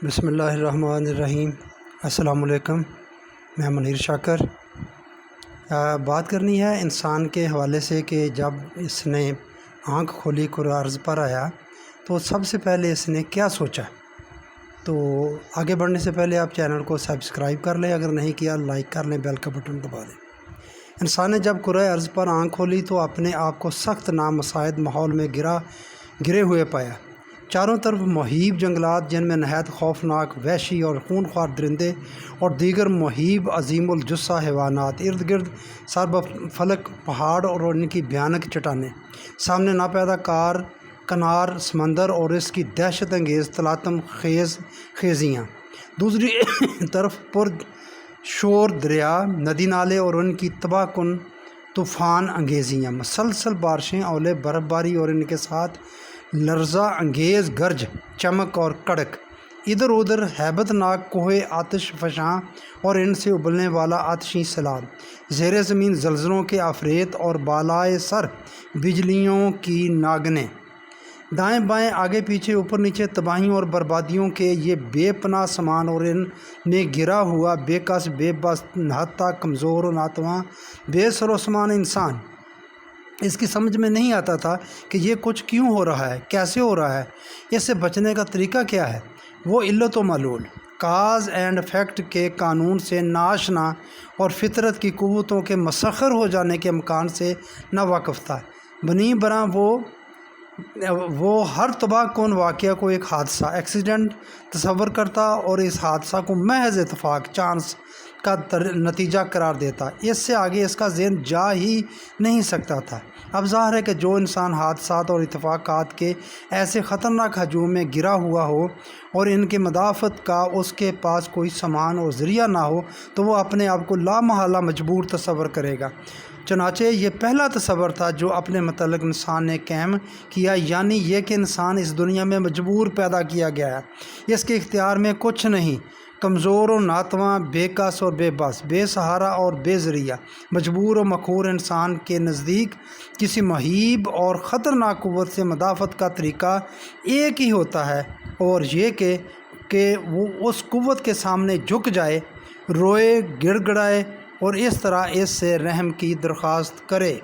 بسم اللہ الرحمن الرحیم۔ السلام علیکم، میں منیر شاکر۔ بات کرنی ہے انسان کے حوالے سے کہ جب اس نے آنکھ کھولی کرۂ ارض پر آیا تو سب سے پہلے اس نے کیا سوچا۔ تو آگے بڑھنے سے پہلے آپ چینل کو سبسکرائب کر لیں، اگر نہیں کیا لائک کر لیں، بیل کا بٹن دبا دیں۔ انسان نے جب کرۂ ارض پر آنکھ کھولی تو اپنے آپ کو سخت نامساعد ماحول میں گرے ہوئے پایا۔ چاروں طرف مہیب جنگلات، جن میں نہایت خوفناک، وحشی اور خونخوار درندے اور دیگر مہیب عظیم الجثہ حیوانات، ارد گرد سرب فلک پہاڑ اور ان کی بھیانک چٹانیں، سامنے ناپیدا کنار سمندر اور اس کی دہشت انگیز تلاطم خیز خیزیاں، دوسری طرف پر شور دریا، ندی نالے اور ان کی تباہ کن طوفان انگیزیاں، مسلسل بارشیں، اولے، برف باری اور ان کے ساتھ لرزہ انگیز گرج، چمک اور کڑک، ادھر ادھر ہیبت ناک کوہ آتش فشاں اور ان سے ابلنے والا آتشی سیلاب، زیر زمین زلزلوں کے عفریت اور بالائے سر بجلیوں کی ناگنیں، دائیں بائیں آگے پیچھے اوپر نیچے تباہیوں اور بربادیوں کے یہ بے پناہ سامان، اور ان میں گرا ہوا بے کس بے بس نہتا کمزور و ناتواں بے سر و سامان انسان۔ اس کی سمجھ میں نہیں آتا تھا کہ یہ کچھ کیوں ہو رہا ہے، کیسے ہو رہا ہے، اس سے بچنے کا طریقہ کیا ہے۔ وہ علت و معلول، کاز اینڈ افیکٹ کے قانون سے ناآشنا اور فطرت کی قوتوں کے مسخر ہو جانے کے امکان سے ناواقف تھا۔ بنی براں وہ ہر تباہ کن واقعہ کو ایک حادثہ، ایکسیڈنٹ تصور کرتا اور اس حادثہ کو محض اتفاق، چانس کا نتیجہ قرار دیتا۔ اس سے آگے اس کا ذہن جا ہی نہیں سکتا تھا۔ اب ظاہر ہے کہ جو انسان حادثات اور اتفاقات کے ایسے خطرناک ہجوم میں گرا ہوا ہو اور ان کے مدافعت کا اس کے پاس کوئی سامان اور ذریعہ نہ ہو، تو وہ اپنے آپ کو لامحالہ مجبور تصور کرے گا۔ چنانچہ یہ پہلا تصور تھا جو اپنے متعلق انسان نے قائم کیا، یعنی یہ کہ انسان اس دنیا میں مجبور پیدا کیا گیا ہے، اس کے اختیار میں کچھ نہیں، کمزور و ناتواں، بے کس اور بے بس، بے سہارا اور بے ذریعہ، مجبور و مقہور انسان کے نزدیک کسی مہیب اور خطرناک قوت سے مدافعت کا طریقہ ایک ہی ہوتا ہے، اور یہ کہ وہ اس قوت کے سامنے جھک جائے، روئے، گڑ گڑائے اور اس طرح اس سے رحم کی درخواست کرے۔